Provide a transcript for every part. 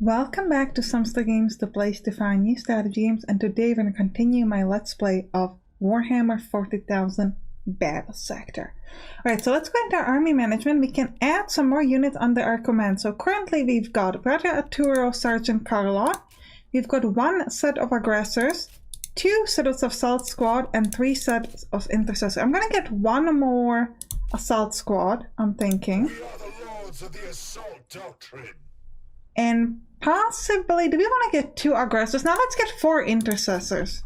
Welcome back to Sampstra Games, the place to find new strategy games, and today we're going to continue my Let's Play of Warhammer 40,000 Battlesector. Alright, so let's go into our army management. We can add some more units under our command. So currently we've got Brother Arturo, Sergeant Carlo. We've got one set of aggressors, two sets of assault squad, and three sets of intercessors. I'm going to get one more assault squad, I'm thinking. We are the lords of the assault doctrine. And possibly, do we want to get two aggressors? Now let's get four intercessors.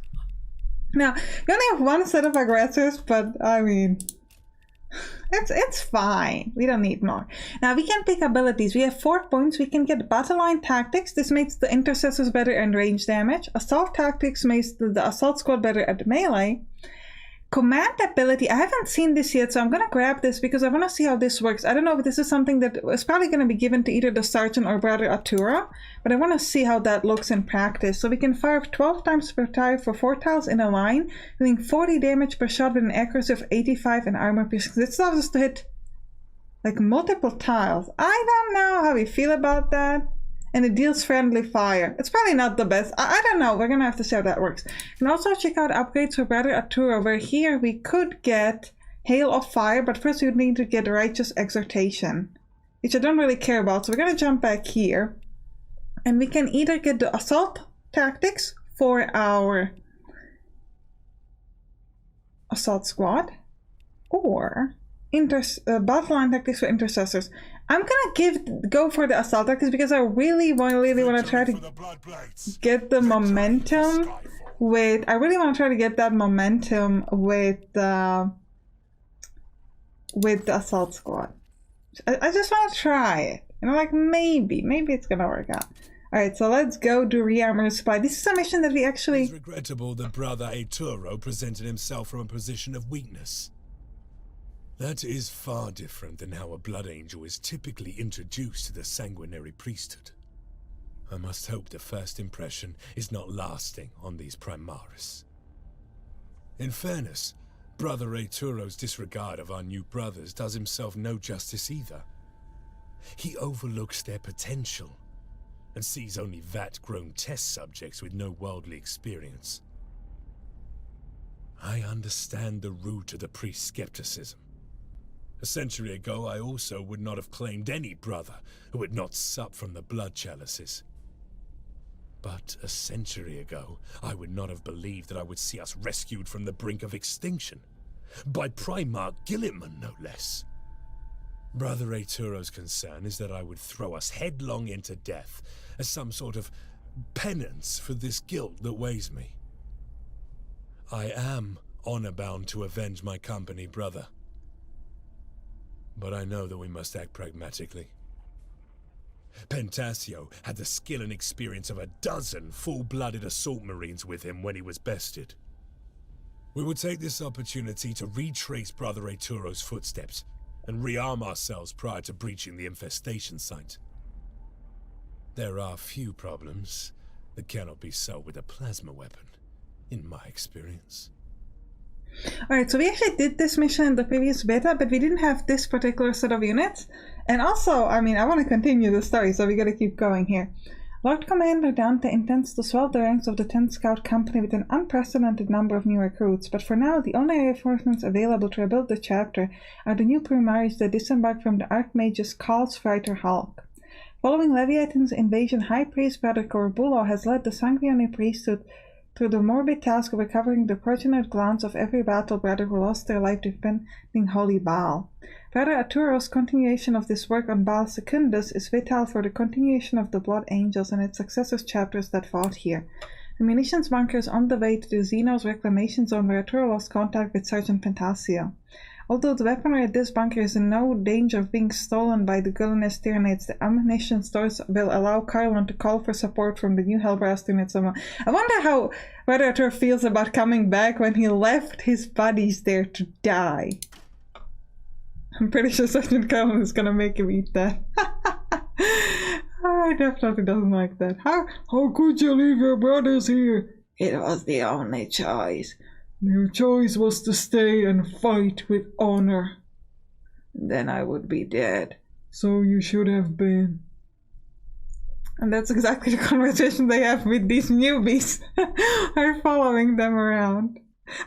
Now, we only have one set of aggressors, but I mean, it's fine. We don't need more. Now we can pick abilities. We have 4 points. We can get battle line tactics. This makes the intercessors better and range damage. Assault tactics makes the assault squad better at melee. Command ability, I haven't seen this yet, so I'm going to grab this because I want to see how this works. I don't know if this is something that is probably going to be given to either the Sergeant or Brother Arturo, but I want to see how that looks in practice. So we can fire 12 times per tile for 4 tiles in a line, doing 40 damage per shot with an accuracy of 85 and armor piercing. This allows us to hit like multiple tiles. I don't know how we feel about that. And it deals friendly fire. It's probably not the best. I don't know. We're gonna have to see how that works. You can also check out upgrades for Brother Arturo, where here we could get Hail of Fire, but first we would need to get Righteous Exhortation, which I don't really care about. So we're gonna jump back here. And we can either get the Assault Tactics for our Assault Squad, or Battle Line Tactics for Intercessors. I'm gonna go for the assault tactics because I really want to try to get the momentum with. I really want to try to get that momentum with the assault squad. I just want to try it. You know, like maybe it's gonna work out. All right, so let's go do re-armor supply. This is a mission that we actually. It's regrettable that Brother Arturo presented himself from a position of weakness. That is far different than how a blood angel is typically introduced to the sanguinary priesthood. I must hope the first impression is not lasting on these Primaris. In fairness, Brother Arturo's disregard of our new brothers does himself no justice either. He overlooks their potential and sees only vat-grown test subjects with no worldly experience. I understand the root of the priest's skepticism. A century ago, I also would not have claimed any brother who had not supped from the blood chalices. But a century ago, I would not have believed that I would see us rescued from the brink of extinction. By Primarch Gilliman, no less. Brother Arturo's concern is that I would throw us headlong into death as some sort of penance for this guilt that weighs me. I am honor-bound to avenge my company, brother. But I know that we must act pragmatically. Pentasio had the skill and experience of a dozen full-blooded assault marines with him when he was bested. We will take this opportunity to retrace Brother Arturo's footsteps and rearm ourselves prior to breaching the infestation site. There are few problems that cannot be solved with a plasma weapon, in my experience. Alright, so we actually did this mission in the previous beta, but we didn't have this particular set of units. And also, I mean, I want to continue the story, so we gotta keep going here. Lord Commander Dante intends to swell the ranks of the 10th Scout Company with an unprecedented number of new recruits, but for now, the only reinforcements available to rebuild the chapter are the new Primaris that disembark from the Archmage's Call's Fighter Hulk. Following Leviathan's invasion, High Priest Brother Corbulo has led the sanguinary priesthood through the morbid task of recovering the progenitor glands of every battle brother who lost their life defending Holy Baal. Brother Arturo's continuation of this work on Baal Secundus is vital for the continuation of the Blood Angels and its successors chapters that fought here. The munitions bunker is on the way to the Xenos reclamation zone where Arturo lost contact with Sergeant Pentasio. Although the weaponry at this bunker is in no danger of being stolen by the Guilleness Tyranids, the ammunition stores will allow Carlon to call for support from the new Hellbrass Tyranids. I wonder how Brother Arturo feels about coming back when he left his buddies there to die. I'm pretty sure Sergeant Carlon is gonna make him eat that. I definitely doesn't like that. How could you leave your brothers here? It was the only choice. Your choice was to stay and fight with honor. Then I would be dead. So you should have been. And that's exactly the conversation they have with these newbies. Are following them around.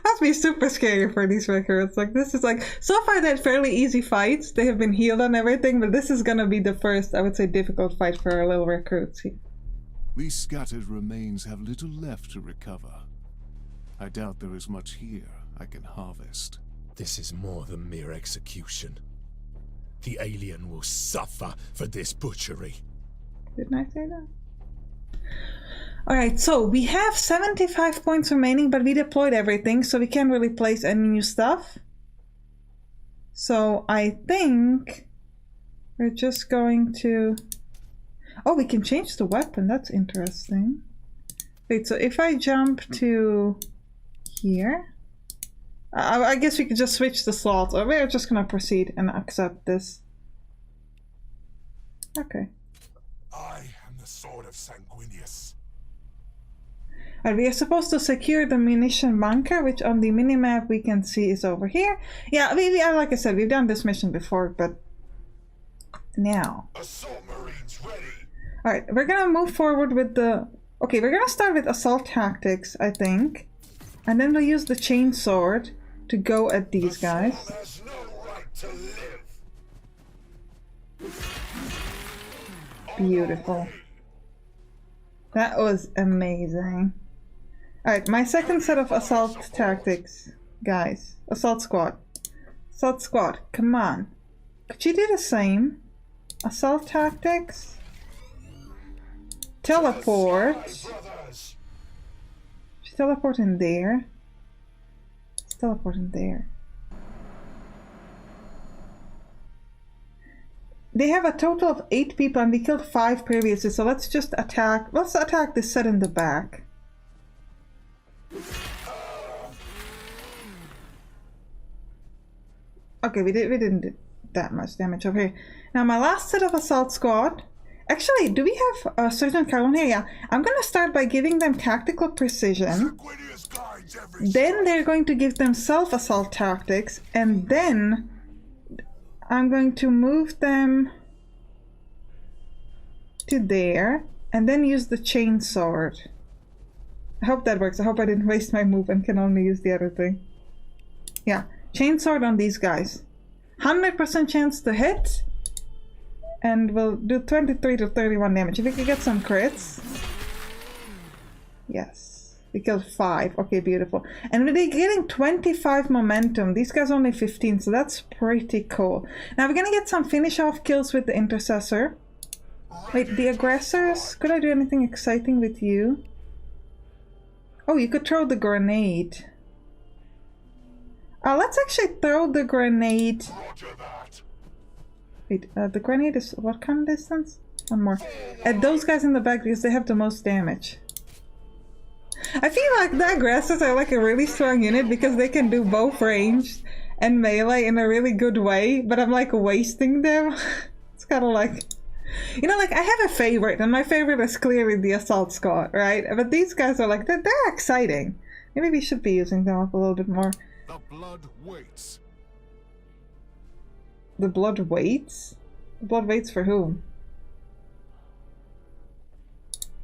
Must be super scary for these recruits. Like, this is like, so far they're fairly easy fights. They have been healed and everything, but this is gonna be the first, I would say, difficult fight for our little recruits here. These scattered remains have little left to recover. I doubt there is much here I can harvest. This is more than mere execution. The alien will suffer for this butchery. Didn't I say that? Alright, so we have 75 points remaining, but we deployed everything, so we can't really place any new stuff. So I think we're just going to... Oh, we can change the weapon. That's interesting. Wait, so if I jump to here... I guess we could just switch the slots, or we're just gonna proceed and accept this. Okay. I am the sword of Sanguinius. Alright, we are supposed to secure the munition bunker, which on the minimap we can see is over here. Yeah, like I said, we've done this mission before, but now. Assault Marines ready. Alright, we're gonna move forward with the... Okay, we're gonna start with assault tactics, I think. And then we'll use the chainsword to go at these guys. Has no right to live. Beautiful. That was amazing. Alright, my second set of assault tactics, guys. Assault squad. Assault squad, come on. Could you do the same? Assault tactics. Teleport. Brothers. Just teleport in there. Let's teleport in there. They have a total of 8 people and we killed 5 previously, so let's just attack. Let's attack this set in the back. Okay, we didn't do that much damage over here. Now my last set of assault squad. Actually, do we have a certain column here? Yeah. I'm gonna start by giving them tactical precision. Sanguinius guides every Then they're going to give them self-assault tactics, and then I'm going to move them to there, and then use the chainsword. I hope that works. I hope I didn't waste my move and can only use the other thing. Yeah, chainsword on these guys. 100% chance to hit, and we'll do 23 to 31 damage. If we could get some crits. Yes. We killed 5. Okay, beautiful. And they're getting 25 momentum. These guys only 15, so that's pretty cool. Now we're gonna get some finish off kills with the intercessor. Wait, the aggressors? Could I do anything exciting with you? Oh, you could throw the grenade. Let's actually throw the grenade. Roger that. Wait, the grenade is what kind of distance? One more. At those guys in the back because they have the most damage. I feel like the aggressors are like a really strong unit because they can do both ranged and melee in a really good way, but I'm like wasting them. It's kind of like, you know, like I have a favorite and my favorite is clearly the assault squad, right? But these guys are like, they're exciting. Maybe we should be using them up a little bit more. The blood waits. The blood waits? The blood waits for whom?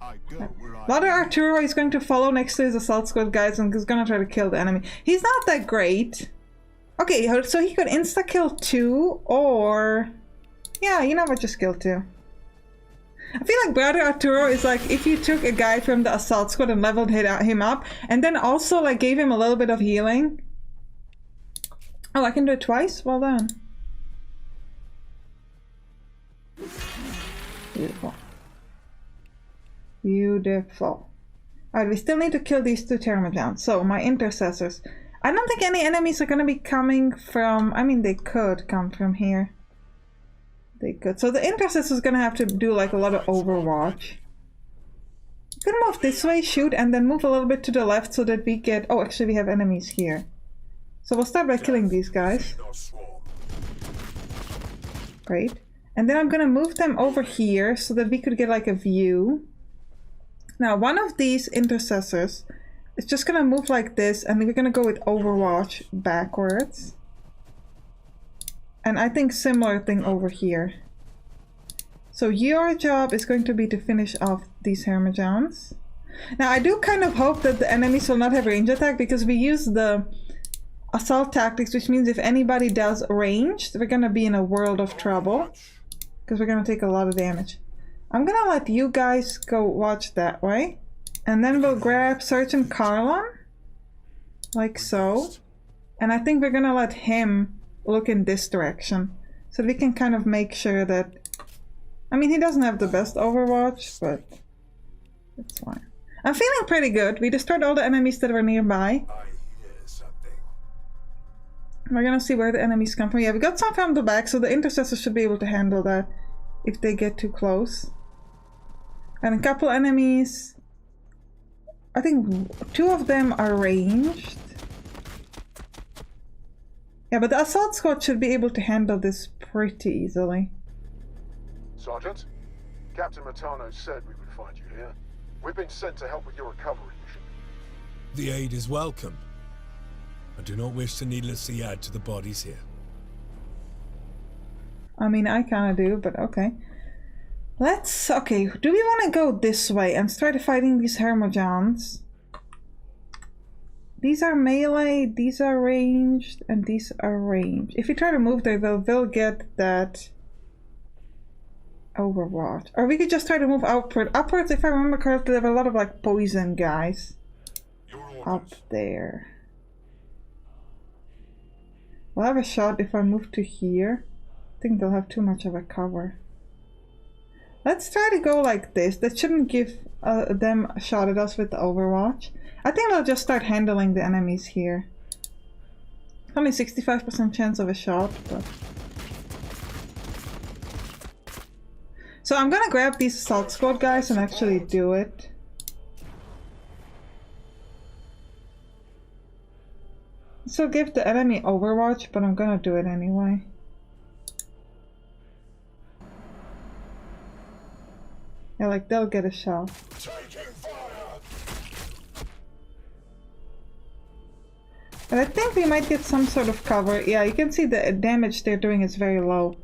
I go where I Lauder Arturo is going to follow next to his assault squad guys and is going to try to kill the enemy. He's not that great. Okay, so he could insta-kill 2 or... Yeah, you know what, just kill 2. I feel like Brother Arturo is like if you took a guy from the assault squad and leveled him up and then also like gave him a little bit of healing. Oh, I can do it twice? Well done. Beautiful. Beautiful. Alright, we still need to kill these 2 Termagants. So, my intercessors. I don't think any enemies are going to be coming from... I mean, they could come from here. They could. So the intercessor is going to have to do like a lot of overwatch. You can move this way, shoot, and then move a little bit to the left so that we get... Oh, actually we have enemies here. So we'll start by killing these guys. Great. And then I'm going to move them over here so that we could get like a view. Now, one of these intercessors is just going to move like this, and we're going to go with Overwatch backwards. And I think similar thing over here. So your job is going to be to finish off these Hermajans. Now I do kind of hope that the enemies will not have range attack, because we use the assault tactics, which means if anybody does ranged, we're gonna be in a world of trouble, because we're gonna take a lot of damage. I'm gonna let you guys go watch that way, and then we'll grab Sergeant Carlon, like so, and I think we're gonna let him look in this direction, so we can kind of make sure that, I mean, he doesn't have the best Overwatch, but it's fine. I'm feeling pretty good. We destroyed all the enemies that were nearby. I hear something. We're gonna see where the enemies come from. Yeah, we got some from the back, so the intercessors should be able to handle that if they get too close. And a couple enemies, I think 2 of them are ranged. Yeah, but the assault squad should be able to handle this pretty easily. Sergeant, Captain Matano said we would find you here. We've been sent to help with your recovery mission. The aid is welcome. I do not wish to needlessly add to the bodies here. I mean, I kind of do, but okay. Let's... Okay, do we want to go this way and start fighting these Hermajans? These are melee, these are ranged, and these are ranged. If we try to move there, they'll get that Overwatch. Or we could just try to move outward. Upwards, if I remember correctly, there were a lot of like poison guys up there. We'll have a shot if I move to here. I think they'll have too much of a cover. Let's try to go like this. That shouldn't give them a shot at us with the Overwatch. I think they'll just start handling the enemies here. Only 65% chance of a shot, but... So I'm gonna grab these assault squad guys and actually do it. This will give the enemy Overwatch, but I'm gonna do it anyway. Yeah, like they'll get a shot. And I think we might get some sort of cover. Yeah, you can see the damage they're doing is very low.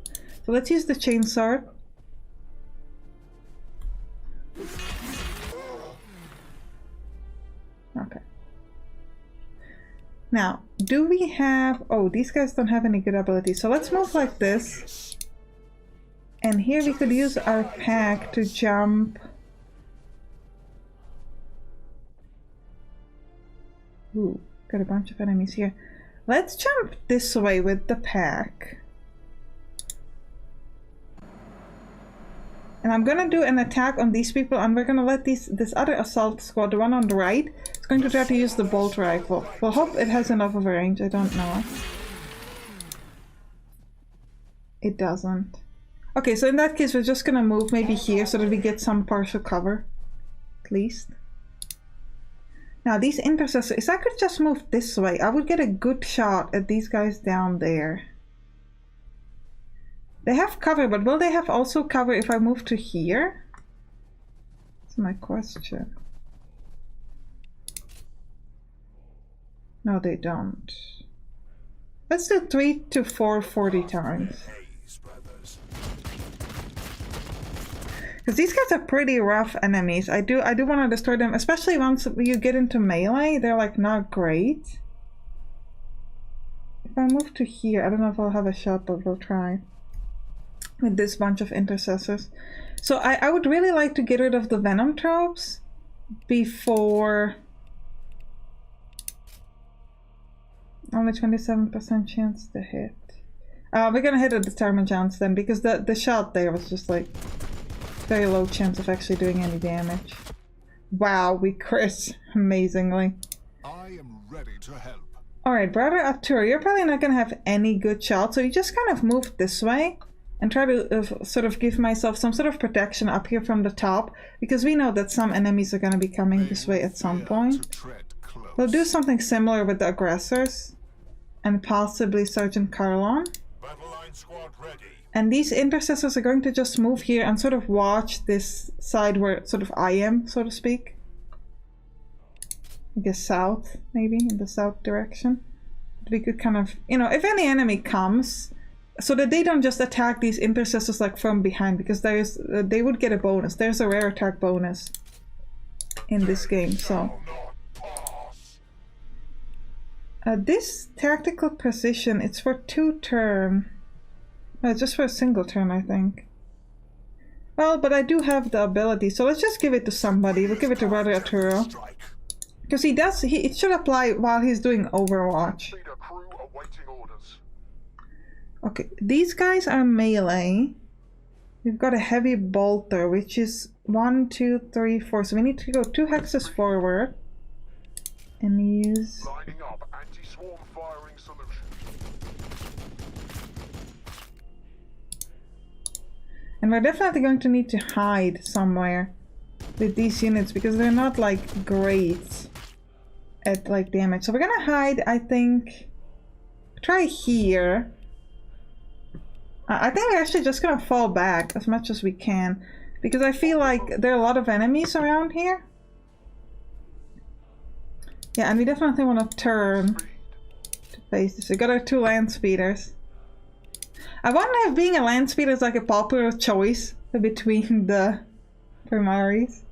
So let's use the chainsaw. Okay. Now, do we have... Oh, these guys don't have any good abilities. So let's move like this. And here we could use our pack to jump. Ooh, got a bunch of enemies here. Let's jump this way with the pack. And I'm gonna do an attack on these people, and we're gonna let this other assault squad, the one on the right, is going to try to use the bolt rifle. We'll hope it has enough of a range, I don't know. It doesn't. Okay, so in that case we're just gonna move maybe here so that we get some partial cover. At least. Now these intercessors, if I could just move this way, I would get a good shot at these guys down there. They have cover, but will they have also cover if I move to here? That's my question. No, they don't. Let's do 3 to 4 40 times. Because these guys are pretty rough enemies. I do want to destroy them, especially once you get into melee. They're like not great. If I move to here, I don't know if I'll have a shot, but we'll try. With this bunch of intercessors. So I would really like to get rid of the venom tropes before... Only 27% chance to hit. We're gonna hit a determined chance then, because the shot there was just like very low chance of actually doing any damage. Wow, we crit amazingly. I am ready to help. Alright, brother Arturo, you're probably not gonna have any good shots, so you just kind of move this way and try to sort of give myself some sort of protection up here from the top, because we know that some enemies are gonna be coming this way at some point. We'll do something similar with the aggressors and possibly Sergeant Carlon. And these intercessors are going to just move here and sort of watch this side where sort of I am, so to speak. I guess south, maybe, in the south direction. We could kind of, you know, if any enemy comes, so that they don't just attack these intercessors like from behind, because there's they would get a bonus. There's a rare attack bonus in this game. So this tactical precision, it's for 2 turn. No, just for a single turn, I think. Well, but I do have the ability, so let's just give it to somebody. We'll give it to Brother Arturo. Because he does, it should apply while he's doing Overwatch. Okay, these guys are melee. We've got a heavy bolter, which is 1, 2, 3, 4. So we need to go 2 hexes forward. And use... Lining up anti-swarm firing solution. And we're definitely going to need to hide somewhere with these units, because they're not like great at like damage. So we're gonna hide, I think, try here. I think we're actually just gonna fall back as much as we can, because I feel like there are a lot of enemies around here. Yeah, and we definitely want to turn to face this. We got our 2 land speeders. I wonder if being a land speeder is like a popular choice between the primaries.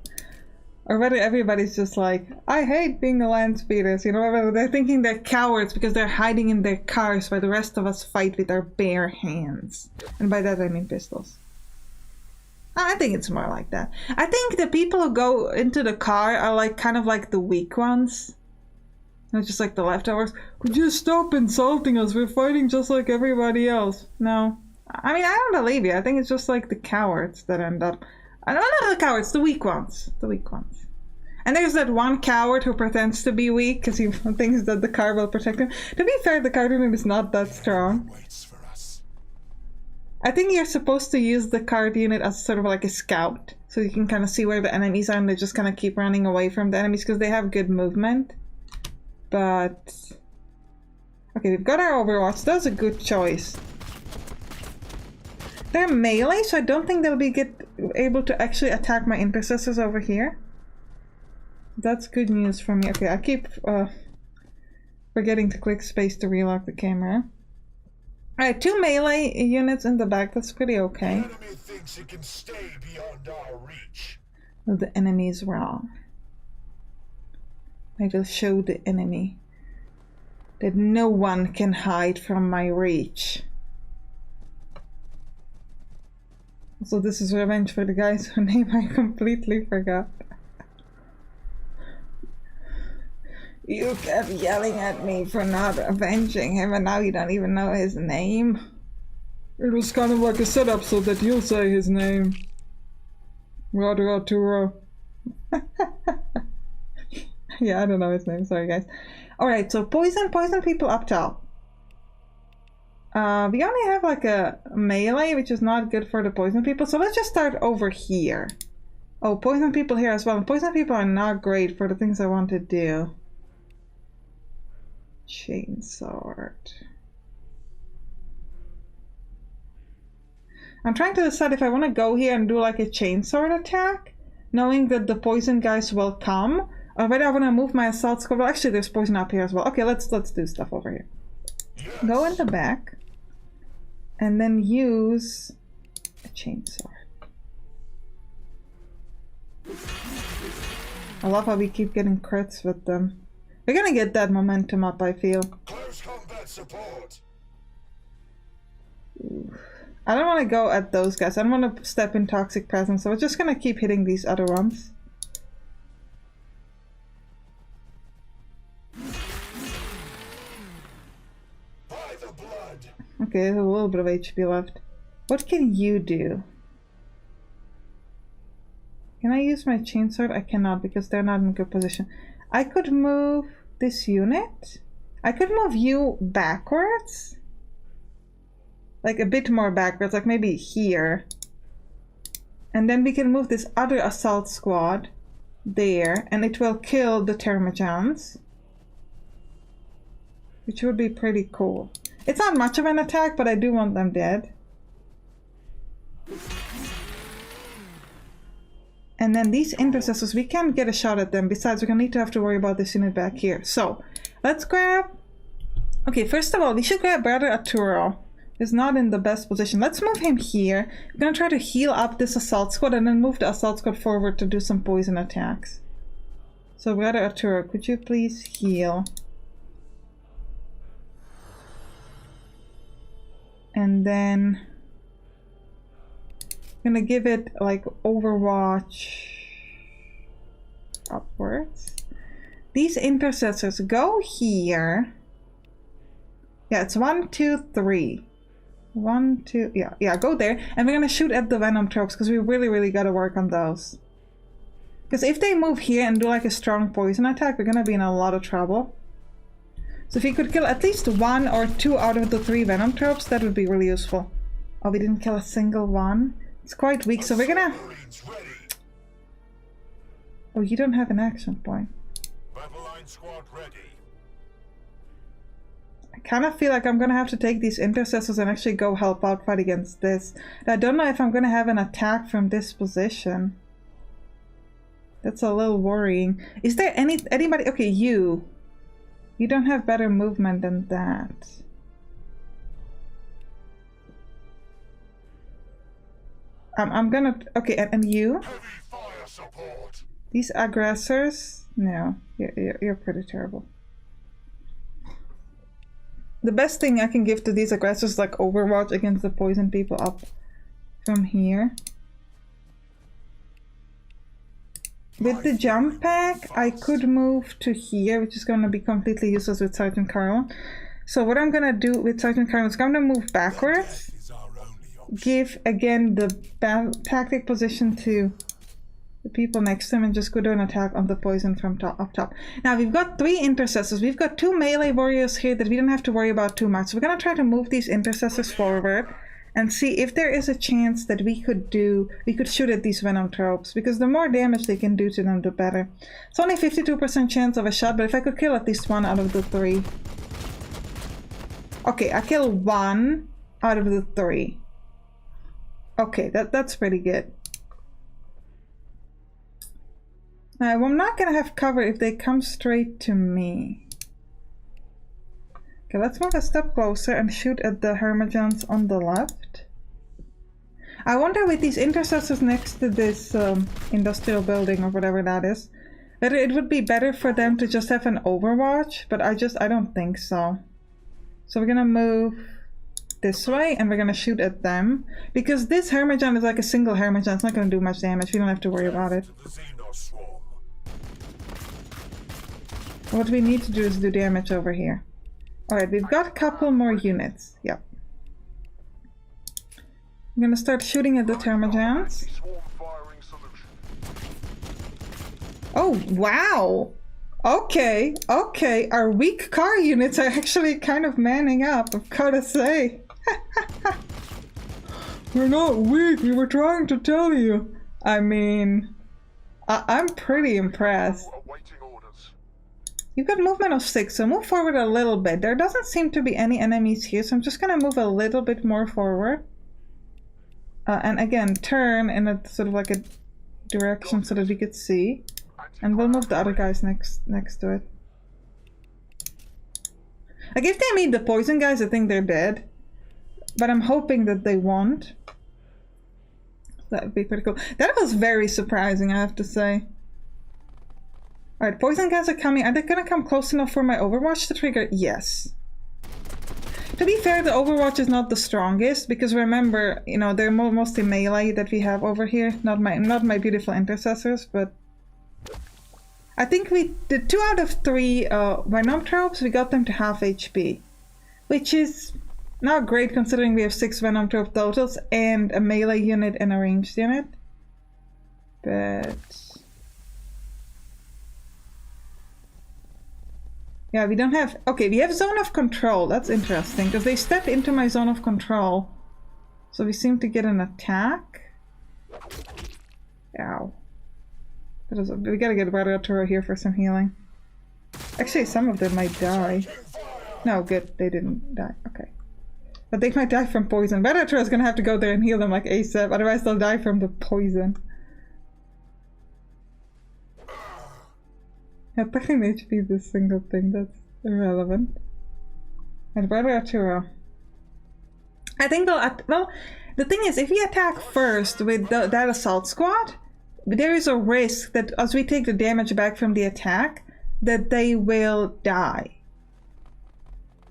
Or whether everybody's just like, I hate being a land speeders, you know, whether they're thinking they're cowards because they're hiding in their cars while the rest of us fight with our bare hands. And by that I mean pistols. I think it's more like that. I think the people who go into the car are like kind of like the weak ones. Not just like the leftovers. Would you stop insulting us? We're fighting just like everybody else. No. I mean, I don't believe you. I think it's just like the cowards that end up... I don't know, the cowards, the weak ones. The weak ones. And there's that one coward who pretends to be weak because he thinks that the car will protect him. To be fair, the car unit is not that strong. I think you're supposed to use the card unit as sort of like a scout. So you can kind of see where the enemies are and they just kind of keep running away from the enemies because they have good movement. But... okay, we've got our Overwatch. That's a good choice. They're melee, so I don't think they'll be able to actually attack my intercessors over here. That's good news for me. Okay, I keep forgetting to click space to relock the camera. Alright, 2 melee units in the back. That's pretty okay. The enemy thinks it can stay beyond our reach. Well, the enemy is wrong. I will show the enemy that no one can hide from my reach. So this is revenge for the guys whose name I completely forgot. You kept yelling at me for not avenging him and now you don't even know his name. It was kind of like a setup so that you'll say his name. Brother Arturo. Yeah, I don't know his name, sorry guys. Alright, so poison people up top. We only have like a melee, which is not good for the poison people, so let's just start over here. Oh, poison people here as well. Poison people are not great for the things I want to do. Chainsword. I'm trying to decide if I want to go here and do like a chainsword attack, knowing that the poison guys will come, or whether I want to move my assault squad. Well, actually there's poison up here as well. Okay, let's do stuff over here. Go in the back. And then use a chainsword. I love how we keep getting crits with them. We're gonna get that momentum up, I feel. Close combat support. I don't want to go at those guys. I don't want to step in toxic presence, so we're just gonna keep hitting these other ones. Okay, there's a little bit of HP left. What can you do? Can I use my chainsword? I cannot because they're not in good position. I could move this unit. I could move you backwards. Like a bit more backwards, like maybe here. And then we can move this other assault squad there, and it will kill the Termagants. Which would be pretty cool. It's not much of an attack, but I do want them dead. And then these intercessors, we can't get a shot at them. Besides, we're gonna need to have to worry about this unit back here. So, let's grab... okay, first of all, we should grab Brother Arturo. is not in the best position. Let's move him here. We're gonna try to heal up this assault squad and then move the assault squad forward to do some poison attacks. So Brother Arturo, could you please heal? And then I'm gonna give it like Overwatch upwards. These intercessors go here. Yeah, it's 1, 2, 3. 1, 2, yeah, go there. And we're gonna shoot at the Venom tropes because we really gotta work on those. Because if they move here and do like a strong poison attack, we're gonna be in a lot of trouble. So if we could kill at least 1 or 2 out of the 3 Venom tropes, that would be really useful. Oh, we didn't kill a single one. It's quite weak, so we're gonna... Oh, you don't have an action point. Battle line squad ready. I kind of feel like I'm gonna have to take these intercessors and actually go help out fight against this. I don't know if I'm gonna have an attack from this position. That's a little worrying. Is there anybody? Okay, you don't have better movement than that. I'm gonna, okay, and you? Heavy fire support. These aggressors? No, you're pretty terrible. The best thing I can give to these aggressors is like Overwatch against the poison people up from here. With the jump pack, I could move to here, which is going to be completely useless with Sergeant Carl. So what I'm going to do with Sergeant Carl is I'm going to move backwards. Give again the tactic position to the people next to him and just go do an attack on the poison from up top. Now we've got 3 intercessors. We've got 2 melee warriors here that we don't have to worry about too much. So we're going to try to move these intercessors forward and see if there is a chance that we could shoot at these Venom tropes, because the more damage they can do to them, the better. It's only 52% chance of a shot, but if I could kill at least 1 out of the 3. Okay, I kill 1 out of the 3. Okay, that's pretty good. Now, I'm not gonna have cover if they come straight to me. Okay, let's move a step closer and shoot at the Hermagans on the left. I wonder with these intercessors next to this industrial building or whatever that is, whether it would be better for them to just have an Overwatch, but I don't think so. So we're gonna move this way and we're gonna shoot at them, because this Hermagan is like a single Hermagan. It's not gonna do much damage. We don't have to worry about it. What we need to do is do damage over here. Alright, we've got a couple more units. Yep. I'm gonna start shooting at the Termagants. Oh, wow! Okay, okay. Our weak car units are actually kind of manning up, I've gotta say. We're not weak, we were trying to tell you. I mean, I'm pretty impressed. You've got movement of 6, so move forward a little bit. There doesn't seem to be any enemies here, so I'm just gonna move a little bit more forward. And again, turn in a sort of like a direction so that we could see. And we'll move the other guys next to it. Like, if they meet the poison guys, I think they're dead. But I'm hoping that they won't. That would be pretty cool. That was very surprising, I have to say. Alright, poison guys are coming. Are they gonna come close enough for my Overwatch to trigger? Yes. To be fair, the Overwatch is not the strongest, because remember, you know, they're mostly melee that we have over here. Not my beautiful intercessors, but I think we did 2 out of 3 Venom tropes. We got them to half HP, which is not great considering we have 6 Venom trope totals and a melee unit and a ranged unit. But yeah, we don't have... Okay, we have zone of control. That's interesting, because they step into my zone of control. So we seem to get an attack. Ow. We gotta get Brother Arturo here for some healing. Actually, some of them might die. No, good. They didn't die. Okay. But they might die from poison. Brother Arturo's gonna have to go there and heal them like ASAP. Otherwise, they'll die from the poison. Attacking HP is this single thing, that's irrelevant. And Brother Arturo. I think well, the thing is, if we attack first with that assault squad, there is a risk that as we take the damage back from the attack, that they will die.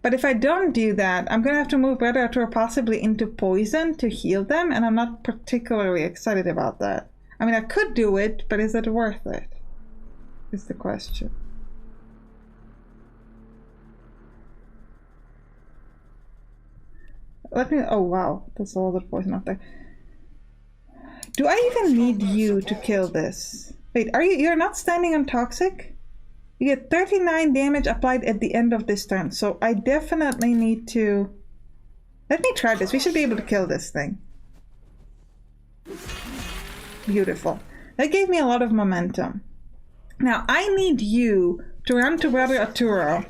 But if I don't do that, I'm gonna have to move Brother Arturo possibly into poison to heal them, and I'm not particularly excited about that. I mean, I could do it, but is it worth it? Is the question. Let me, oh wow, that's a lot of poison out there. Do I even need you to kill this? Wait, you're not standing on toxic? You get 39 damage applied at the end of this turn, so I definitely need to... Let me try this, we should be able to kill this thing. Beautiful. That gave me a lot of momentum. Now, I need you to run to Brother Arturo.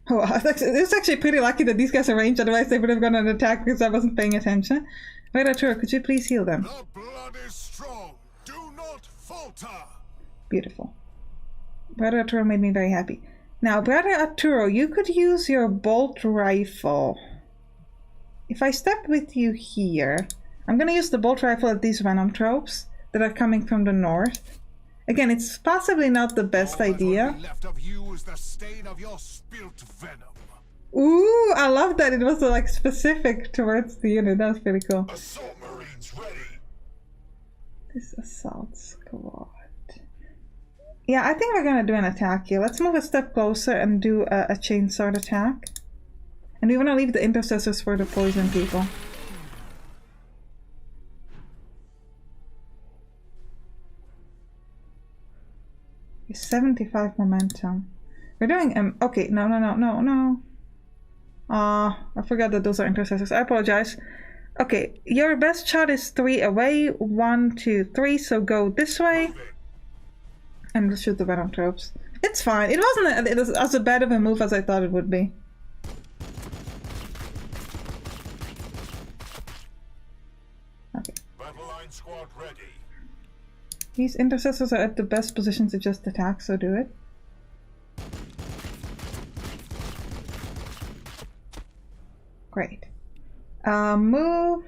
Oh, it's actually pretty lucky that these guys are ranged, otherwise they would have gone on an attack because I wasn't paying attention. Brother Arturo, could you please heal them? The blood is strong. Do not falter. Beautiful. Brother Arturo made me very happy. Now, Brother Arturo, you could use your bolt rifle. If I step with you here, I'm going to use the bolt rifle at these venom tropes that are coming from the north. Again, it's possibly not the best idea. Left of you is the stain of your spilt venom. Ooh, I love that. It was like specific towards the unit. That was pretty cool. Assault Marines ready. This assault squad. Yeah, I think we're gonna do an attack here. Let's move a step closer and do a chainsword attack. And we want to leave the intercessors for the poison people. Okay, 75 momentum. We're doing okay, no. I forgot that those are intercessors. I apologize. Okay, your best shot is 3 away. 1, 2, 3. So go this way. And we'll shoot the venom tropes. It's fine. It wasn't as bad of a move as I thought it would be. Okay. Battle line squad ready. These intercessors are at the best position to just attack, so do it. Great. Move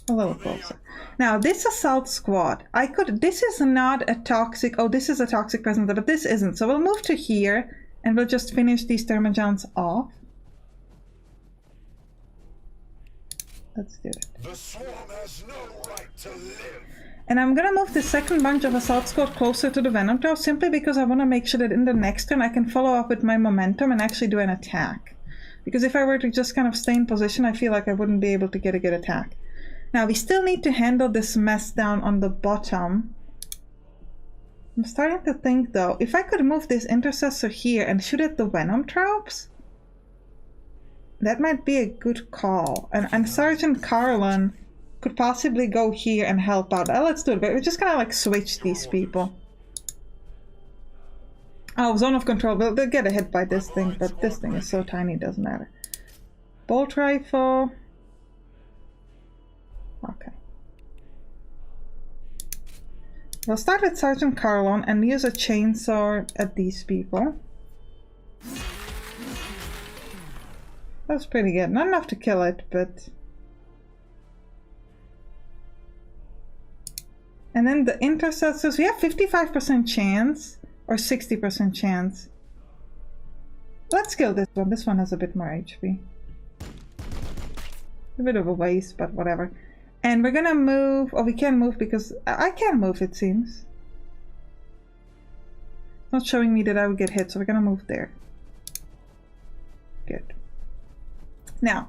a little closer. Now, this assault squad, this is not a toxic, oh, this is a toxic presence, but this isn't. So we'll move to here, and we'll just finish these Termagants off. Let's do it. The swarm has no right to live. And I'm gonna move the second bunch of assault squad closer to the venom tower, simply because I want to make sure that in the next turn I can follow up with my momentum and actually do an attack. Because if I were to just kind of stay in position, I feel like I wouldn't be able to get a good attack. Now, we still need to handle this mess down on the bottom. I'm starting to think, though, if I could move this intercessor here and shoot at the venom tropes, that might be a good call. And Sergeant Carlin could possibly go here and help out. Let's do it, but we're just gonna like switch these people. Oh, zone of control. They'll get a hit by this thing, but this thing is so tiny, it doesn't matter. Bolt rifle. Okay. We'll start with Sergeant Carlon and use a chainsaw at these people. That's pretty good. Not enough to kill it, but... And then the intercessors, we have 55% chance, or 60% chance. Let's kill this one. This one has a bit more HP. A bit of a waste, but whatever. And we're gonna move, oh, we can't move because I can't move, it seems. It's not showing me that I would get hit, so we're gonna move there. Good. Now,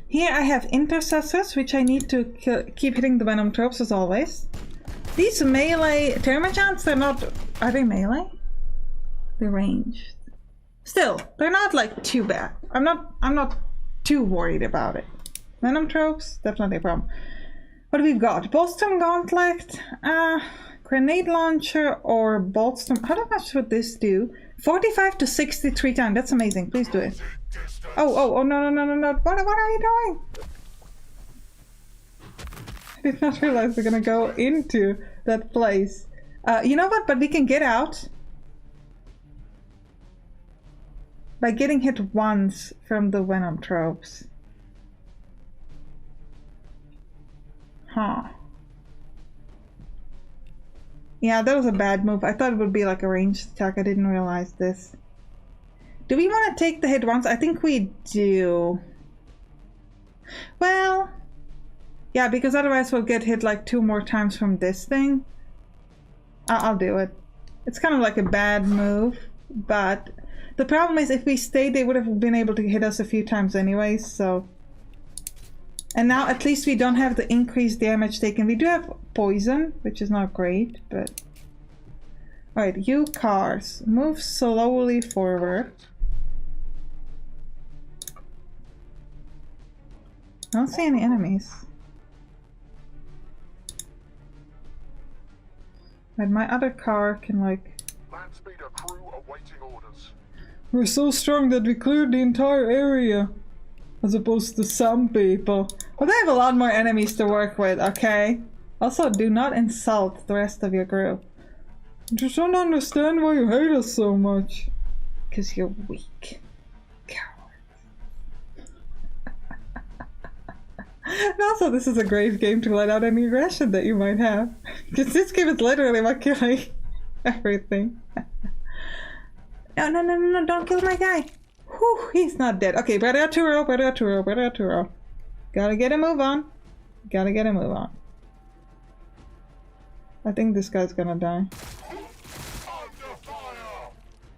here I have intercessors, which I need to keep hitting the venom tropes as always. These melee Termagants, they're not, are they melee? They're ranged. Still, they're not like too bad. I'm not too worried about it. Venom tropes, definitely a problem. What do we've got? Boltstorm Gauntlet, grenade launcher, or Boltstorm. How much would this do? 45 to 63 times. That's amazing. Please do it. Oh, no. What are you doing? I did not realize we're gonna go into that place. You know what? But we can get out by getting hit once from the venom tropes. Huh. Yeah, that was a bad move. I thought it would be like a ranged attack. I didn't realize this. Do we want to take the hit once? I think we do. Well, yeah, because otherwise we'll get hit like 2 more times from this thing. I'll do it. It's kind of like a bad move, but the problem is if we stayed, they would have been able to hit us a few times anyways, so. And now at least we don't have the increased damage taken. We do have poison, which is not great, but... Alright, you cars, move slowly forward. I don't see any enemies. And my other car can like... Land speeder crew awaiting orders. We're so strong that we cleared the entire area. As opposed to some people. Well, they have a lot more enemies to work with, okay? Also, do not insult the rest of your group. I just don't understand why you hate us so much. Because you're weak. And also, this is a great game to let out any aggression that you might have. Because this game is literally about killing everything. No, don't kill my guy. Whew, he's not dead. Okay, better Arturo. Gotta get a move on. I think this guy's gonna die.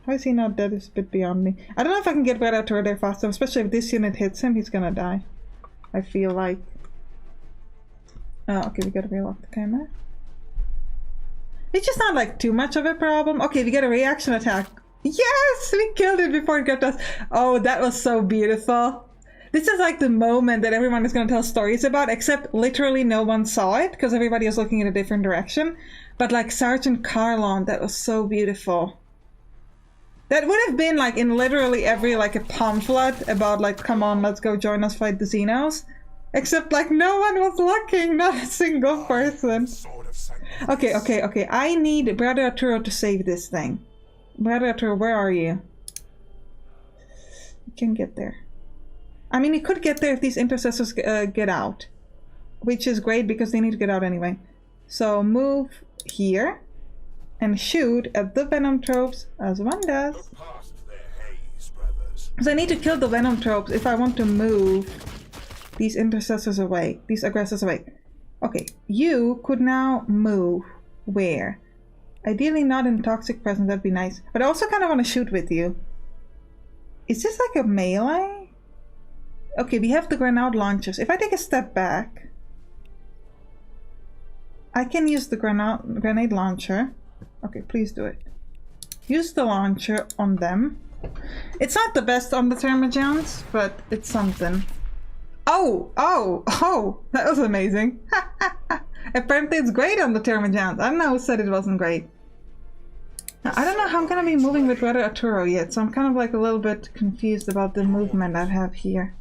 How is he not dead is a bit beyond me. I don't know if I can get better Arturo there faster, especially if this unit hits him, he's gonna die. I feel like... Oh, okay, we gotta relock the camera. It's just not like too much of a problem. Okay, we get a reaction attack. Yes! We killed it before it got us. Oh, that was so beautiful. This is like the moment that everyone is gonna tell stories about, except literally no one saw it, because everybody was looking in a different direction. But like Sergeant Carlon, that was so beautiful. That would have been like in literally every like a pamphlet about like, come on, let's go join us fight the Xenos. Except like no one was looking, not a single person. Okay. I need Brother Arturo to save this thing. Brother Arturo, where are you? You can get there. I mean, you could get there if these intercessors get out. Which is great because they need to get out anyway. So move here. And shoot at the Venom tropes as one does. So I need to kill the Venom tropes if I want to move these intercessors away, these aggressors away. Okay, you could now move where? Ideally not in toxic presence, that'd be nice. But I also kind of want to shoot with you. Is this like a melee? Okay, we have the grenade launchers. If I take a step back, I can use the grenade launcher. Okay, please do it. Use the launcher on them. It's not the best on the Termagants, but it's something. Oh! That was amazing. Apparently it's great on the Termagants. I don't know who said it wasn't great. Now, I don't know how I'm gonna be moving with Brother Arturo yet, so I'm kind of like a little bit confused about the movement I have here.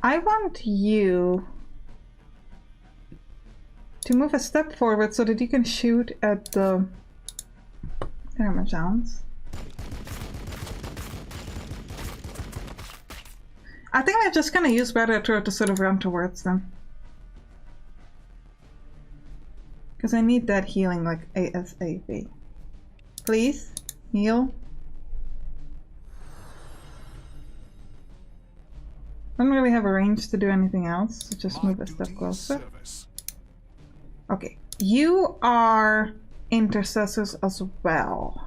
I want you to move a step forward so that you can shoot at the Termagants. I think I'm just gonna use Brother Arturo to sort of run towards them. Because I need that healing like ASAP. Please, heal. I don't really have a range to do anything else, so just move a step closer. Okay, you are intercessors as well.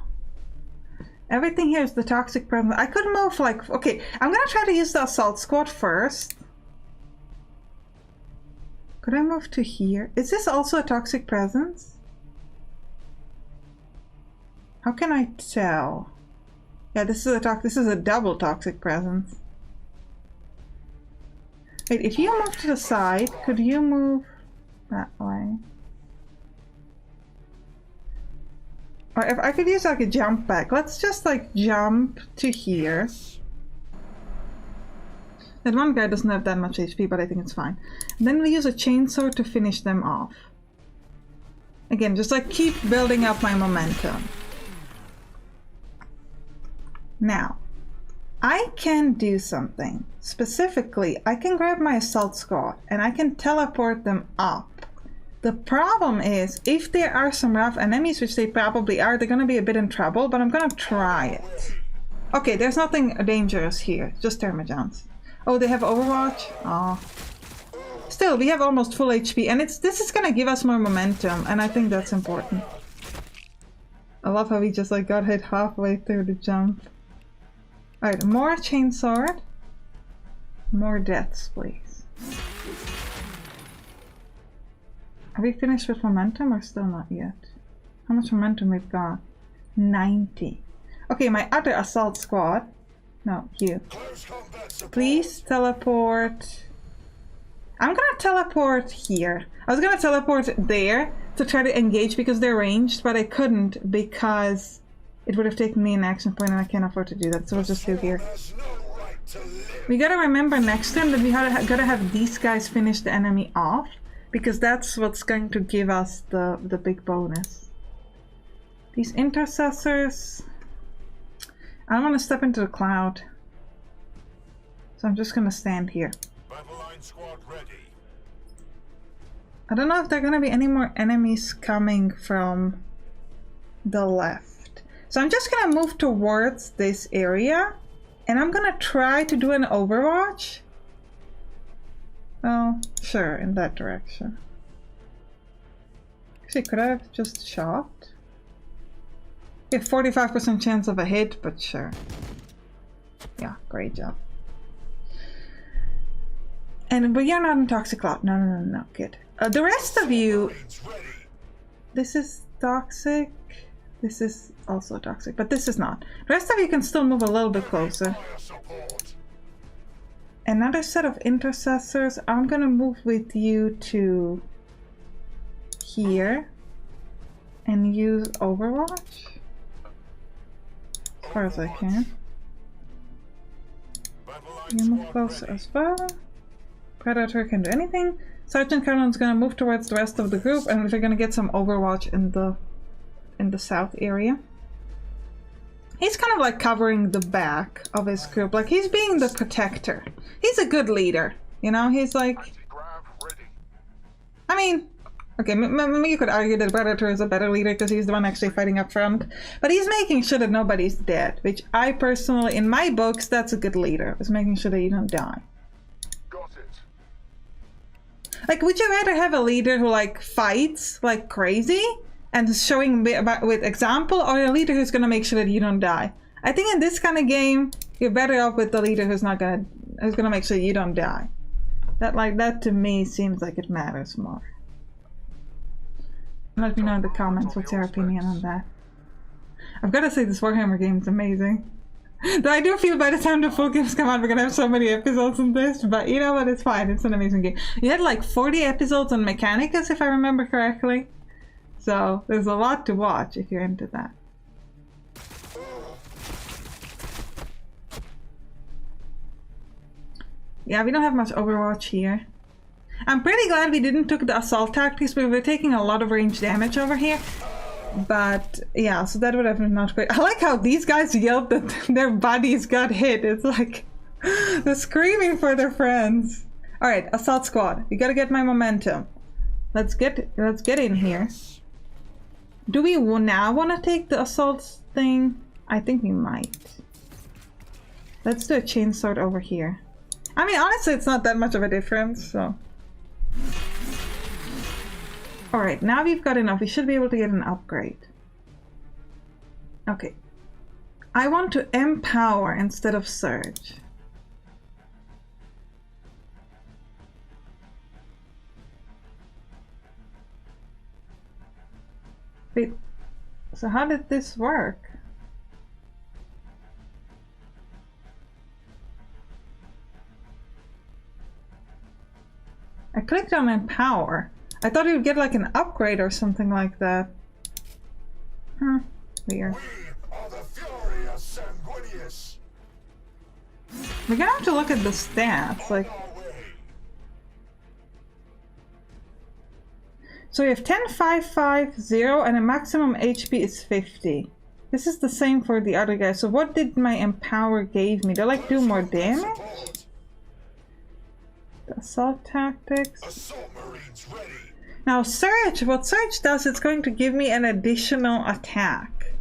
Everything here is the toxic presence. I could move like... Okay, I'm gonna try to use the assault squad first. Could I move to here? Is this also a toxic presence? How can I tell? Yeah, this is a double toxic presence. Wait, if you move to the side, could you move that way? Or if I could use like a jump back. Let's just like jump to here. That one guy doesn't have that much HP, but I think it's fine. And then we use a chainsaw to finish them off. Again, just like keep building up my momentum. Now, I can do something. Specifically, I can grab my assault squad and I can teleport them up The problem is, if there are some rough enemies, which they probably are, they're gonna be a bit in trouble, but I'm gonna try it. Okay, there's nothing dangerous here, just Termagants. Oh, they have Overwatch? Oh. Still, we have almost full HP, and this is gonna give us more momentum, and I think that's important. I love how he just like got hit halfway through the jump. Alright, more chainsword. More deaths, please. Are we finished with momentum or still not yet? How much momentum we've got? 90. Okay, my other assault squad. No, you. Please teleport. I'm gonna teleport here. I was gonna teleport there to try to engage because they're ranged, but I couldn't because it would have taken me an action point and I can't afford to do that, so we'll just do here. We gotta remember next time that we gotta have these guys finish the enemy off, because that's what's going to give us the big bonus. These intercessors... I don't want to step into the cloud. So I'm just gonna stand here. Squad ready. I don't know if there are gonna be any more enemies coming from the left. So I'm just gonna move towards this area. And I'm gonna try to do an Overwatch. Well, sure, in that direction. Actually, could I have just shot? Yeah, 45% chance of a hit, but sure. Yeah, great job. But you're not in Toxic Cloud. No, good. The rest of you... This is Toxic. This is also Toxic, but this is not. The rest of you can still move a little bit closer. Another set of intercessors. I'm gonna move with you to here and use Overwatch as far as I can. You move closer as well. Predator can do anything. Sergeant Carlin's gonna move towards the rest of the group, and we're gonna get some Overwatch in the south area. He's kind of like covering the back of his group, like he's being the protector. He's a good leader, you know. He's like, I mean, okay, maybe you could argue that Predator is a better leader because he's the one actually fighting up front, but he's making sure that nobody's dead, which I personally, in my books, that's a good leader. Is making sure that you don't die. Like, would you rather have a leader who like fights like crazy and showing with example, or a leader who's gonna make sure that you don't die? I think in this kind of game, you're better off with the leader who's gonna make sure you don't die. That to me seems like it matters more. Let me know in the comments what's your opinion on that. I've got to say, this Warhammer game is amazing. Though I do feel by the time the full games come out, we're gonna have so many episodes in this, but you know what, it's fine, it's an amazing game. You had like 40 episodes on Mechanicus, if I remember correctly. So, there's a lot to watch if you're into that. Yeah, we don't have much Overwatch here. I'm pretty glad we didn't took the assault tactics, but we're taking a lot of range damage over here. But yeah, so that would have been not great. I like how these guys yelled that their bodies got hit. It's like they're screaming for their friends. All right, assault squad. You gotta get my momentum. Let's get in here. Do we now want to take the assault thing? I think we might. Let's do a chainsword over here. I mean, honestly, it's not that much of a difference, so. Alright, now we've got enough. We should be able to get an upgrade. Okay. I want to empower instead of surge. Wait, so how did this work? I clicked on empower. I thought you would get like an upgrade or something like that. Huh, weird. We're gonna have to look at the stats, like... So we have 10, 5, 5, 0, and a maximum HP is 50. This is the same for the other guy. So what did my empower gave me? They like do more damage? The assault tactics. Now Surge, what Surge does, it's going to give me an additional attack.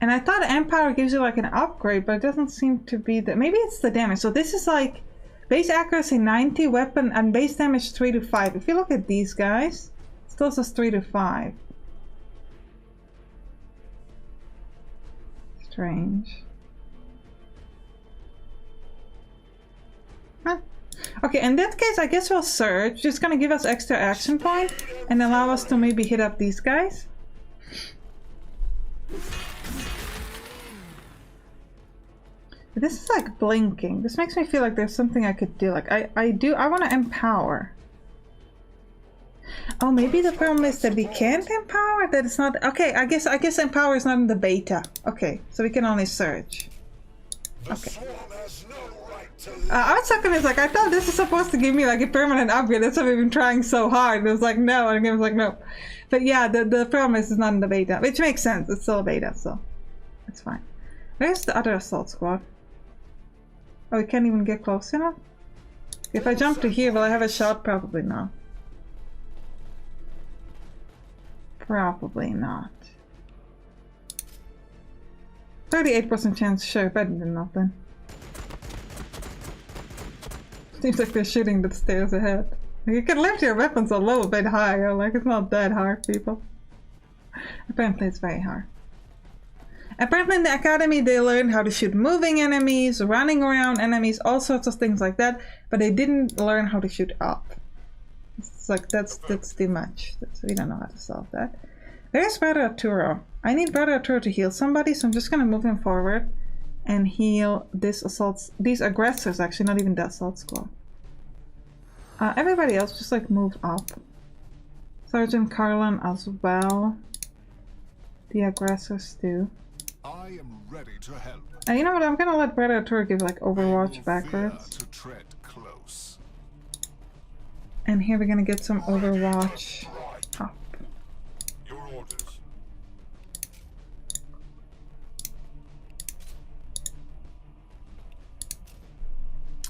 And I thought Empower gives you like an upgrade, but it doesn't seem to be that. Maybe it's the damage. So this is like base accuracy 90, weapon, and base damage 3 to 5. If you look at these guys, it still says 3 to 5. Strange. Huh. Okay, in that case, I guess we'll Surge. Just gonna give us extra action point and allow us to maybe hit up these guys. This is like blinking. This makes me feel like there's something I could do. Like I want to empower. Oh, maybe the problem is that we can't empower. That it's not. Okay, I guess empower is not in the beta. Okay, so we can only Surge. Okay. I was talking, it's like, I thought this is supposed to give me like a permanent upgrade. That's why we've been trying so hard. It was like, no, and the game was like, no. But yeah, the problem is it's not in the beta, which makes sense. It's still a beta, so it's fine. Where's the other assault squad? Oh, we can't even get close enough? If I jump to here, will I have a shot? Probably not. Probably not. 38% chance, sure, better than nothing. Seems like they're shooting the stairs ahead. You can lift your weapons a little bit higher, like it's not that hard, people. Apparently it's very hard. Apparently in the academy they learned how to shoot moving enemies, running around enemies, all sorts of things like that, but they didn't learn how to shoot up. It's like, that's too much. We don't know how to solve that. There's Brother Arturo. I need Brother Arturo to heal somebody, so I'm just gonna move him forward and heal these aggressors, actually, not even the assault squad. Everybody else just like move up. Sergeant Carlin as well. The aggressors too. I am ready to help. You know what? I'm gonna let Brother Arturo give like Overwatch backwards. To tread close. And here we're gonna get some Overwatch up. Your orders.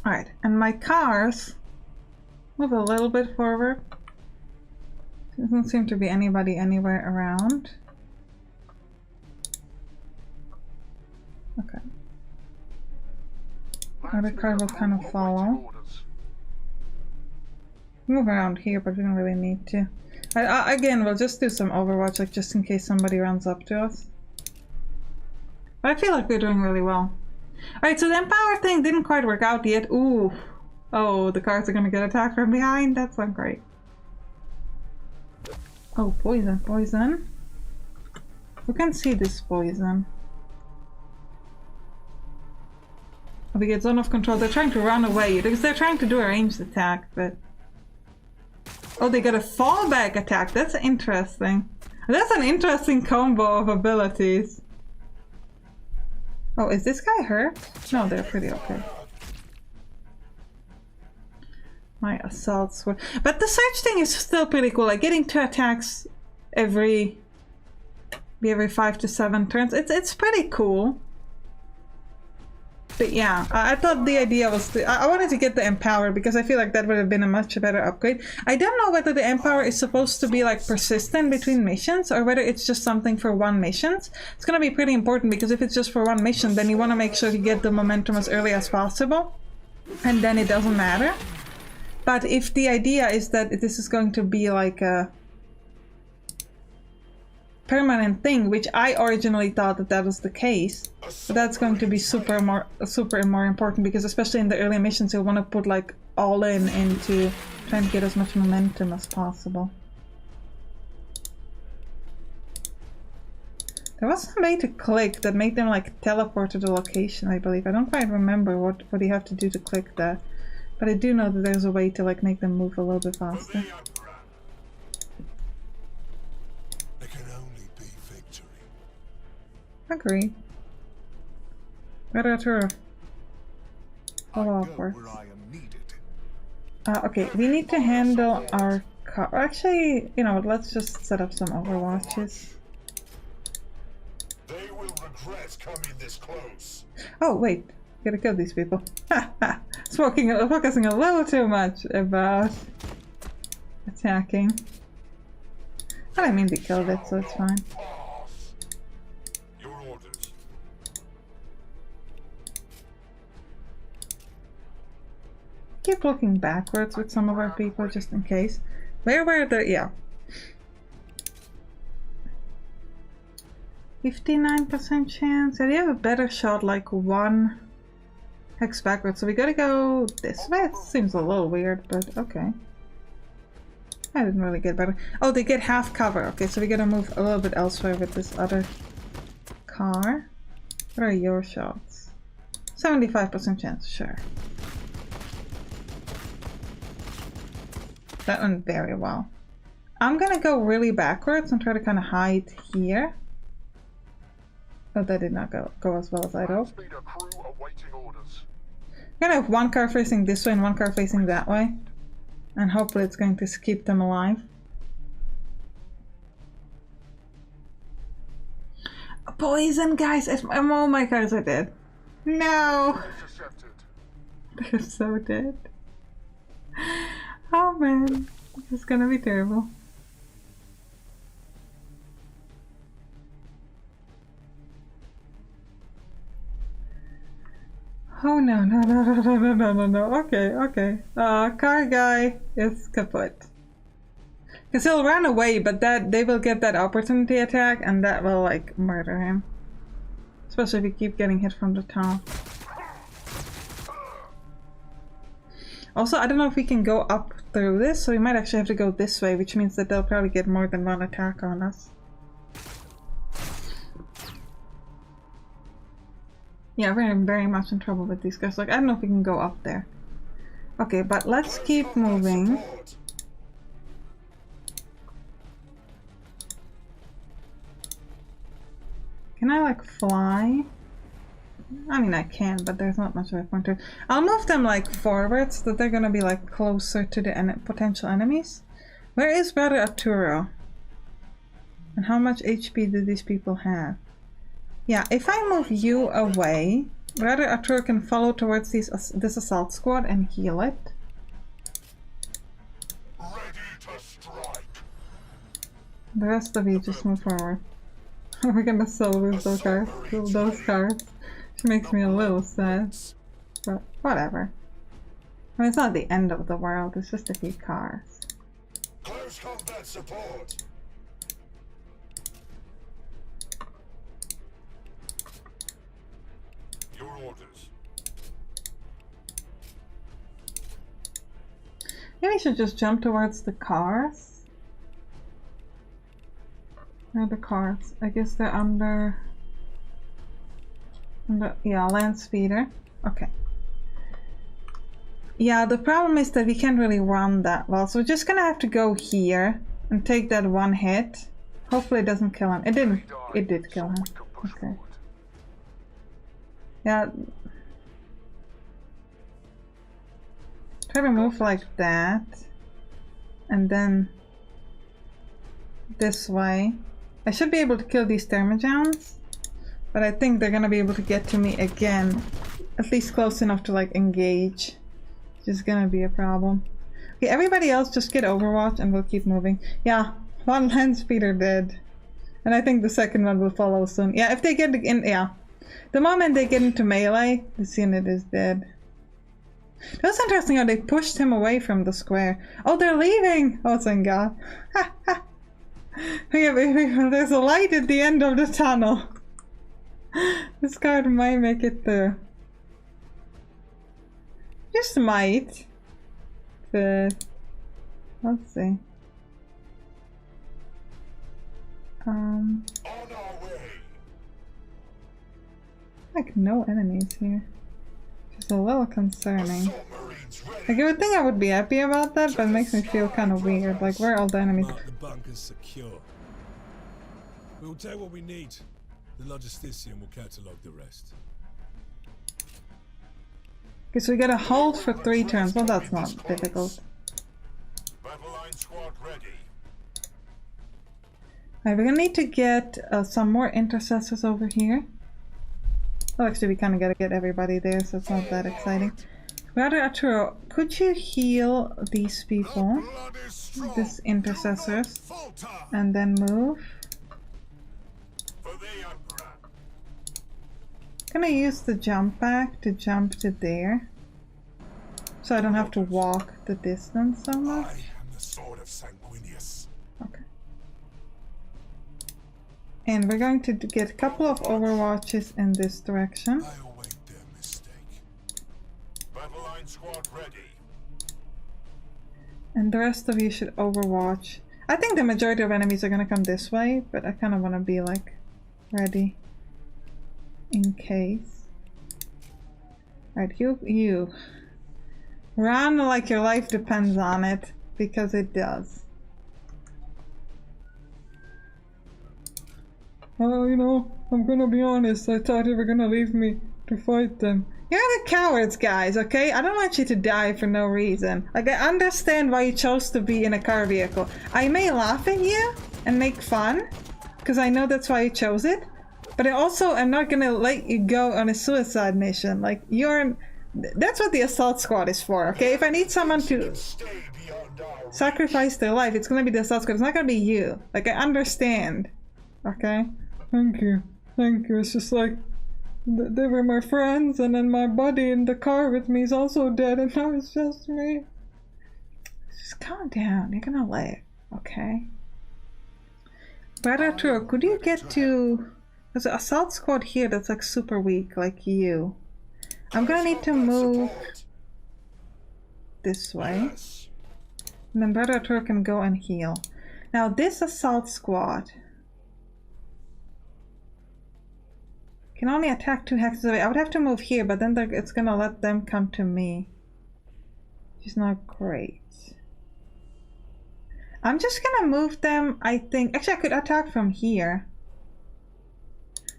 Alright, and my cars move a little bit forward. Doesn't seem to be anybody anywhere around. Okay. Other car will kind of follow. Move around here, but we don't really need to. Again, we'll just do some Overwatch, like just in case somebody runs up to us. But I feel like we're doing really well. Alright, so the Empower thing didn't quite work out yet. Ooh. Oh, the cars are gonna get attacked from behind. That's not great. Oh, poison, poison. Who can see this poison? Oh, we get zone of control. They're trying to run away because they're trying to do a ranged attack, but... Oh, they got a fallback attack. That's interesting. That's an interesting combo of abilities. Oh, is this guy hurt? No, they're pretty okay. My assaults were... But the Surge thing is still pretty cool. Like getting 2 attacks every 5 to 7 turns. It's pretty cool. But yeah, I thought the idea was I wanted to get the Empower because I feel like that would have been a much better upgrade. I don't know whether the Empower is supposed to be like persistent between missions or whether it's just something for one mission. It's gonna be pretty important because if it's just for one mission, then you want to make sure you get the momentum as early as possible, and then it doesn't matter. But if the idea is that this is going to be like a permanent thing, which I originally thought that was the case, but that's going to be super more important because especially in the early missions you'll want to put like all into trying to get as much momentum as possible. There was some way to click that made them like teleport to the location, I believe. I don't quite remember what you have to do to click that, but I do know that there's a way to like make them move a little bit faster. Agree. Better to follow upwards. Okay, we need to handle our car. Actually, you know what, let's just set up some Overwatches. They will regret coming this close. Oh, wait. Gotta kill these people. Focusing a little too much about attacking. I didn't mean to kill it, so it's fine. Your orders. Keep looking backwards with some of our people just in case. Where were the... yeah. 59% chance. Yeah, they have a better shot, like 1 hex backwards. So we gotta go this way. It seems a little weird, but okay. I didn't really get better. Oh, they get half cover. Okay, so we gotta move a little bit elsewhere with this other car. What are your shots? 75% chance, sure. That went very well. I'm gonna go really backwards and try to kind of hide here. Oh, that did not go as well as I'd hoped. Speeder crew awaiting orders. I'm gonna have 1 car facing this way and 1 car facing that way. And hopefully it's going to keep them alive. Poison, guys! All my cars are dead. No! Intercepted. They're so dead. Oh man, this is gonna be terrible. Oh no, no, no, no, no, no, no, no, no. Okay, okay. Car guy is kaput. Because he'll run away, but that they will get that opportunity attack and that will like murder him. Especially if you keep getting hit from the top. Also, I don't know if we can go up through this, so we might actually have to go this way, which means that they'll probably get more than 1 attack on us. Yeah, we're very much in trouble with these guys. Like, I don't know if we can go up there. Okay, but let's keep moving. Can I, like, fly? I mean, I can, but there's not much of a point to it. I'll move them, like, forward so that they're gonna be, like, closer to the potential enemies. Where is Brother Arturo? And how much HP do these people have? Yeah, if I move you away, Brother Arturo can follow towards this assault squad and heal it. Ready to strike. The rest of you just move forward. We're gonna so lose those cars. Which makes me a little sad. But whatever. I mean, it's not the end of the world, it's just a few cars. Close combat support. Your orders. Maybe we should just jump towards the cars. Where are the cars? I guess they're under... yeah, land speeder. Okay. Yeah, the problem is that we can't really run that well, so we're just gonna have to go here and take that 1 hit. Hopefully it doesn't kill him. It didn't. It did kill him. Okay. Yeah. Try to move like that. And then this way. I should be able to kill these Thermogens. But I think they're gonna be able to get to me again. At least close enough to like engage. Which is gonna be a problem. Okay, everybody else just get Overwatch and we'll keep moving. Yeah, 1 land speeder dead. And I think the second one will follow soon. Yeah, if they get in, yeah. The moment they get into melee, this unit is dead. That's interesting how they pushed him away from the square. Oh, they're leaving! Oh, thank God. Yeah, there's a light at the end of the tunnel. This card might make it through. Just might. But let's see. On our way. Like no enemies here. Just a little concerning. Submarines ready. Like, you would think I would be happy about that, but it makes me feel kind of weird. Like, where are all the enemies? Mark the bunkers secure. We'll take what we need. The logistician will catalogue the rest. Okay, so we gotta hold for 3 turns. Well, that's not difficult. Battle line squad ready. Alright, we're gonna need to get some more intercessors over here. Well, actually, we kind of gotta get everybody there, so it's not that exciting. Brother Arturo, could you heal these people, these intercessors, and then move? Can I use the jump back to jump to there? So I don't have to walk the distance so much? I am the sword of Sanguinius. Okay. And we're going to get a couple of overwatches in this direction. I await their mistake. Battle line squad ready. And the rest of you should overwatch. I think the majority of enemies are gonna come this way, but I kind of want to be like ready in case. Right, you run like your life depends on it, because it does. Oh, you know, I'm gonna be honest, I thought you were gonna leave me to fight them. You're the cowards, guys, okay? I don't want you to die for no reason. Like, I understand why you chose to be in a car vehicle. I may laugh at you and make fun, because I know that's why you chose it, but I also am not gonna let you go on a suicide mission. Like, that's what the assault squad is for, okay? If I need someone to sacrifice their life, it's gonna be the assault squad. It's not gonna be you. Like, I understand, okay? Thank you. Thank you. It's just like, they were my friends, and then my buddy in the car with me is also dead, and now it's just me. Just calm down. You're gonna live, okay? Brother Arturo, could you get to... There's an assault squad here that's like super weak, like you. I'm gonna need to move this way. And then Brother Arturo can go and heal. Now this assault squad can only attack 2 hexes away. I would have to move here, but then it's gonna let them come to me. Which is not great. I'm just gonna move them, I think. Actually, I could attack from here.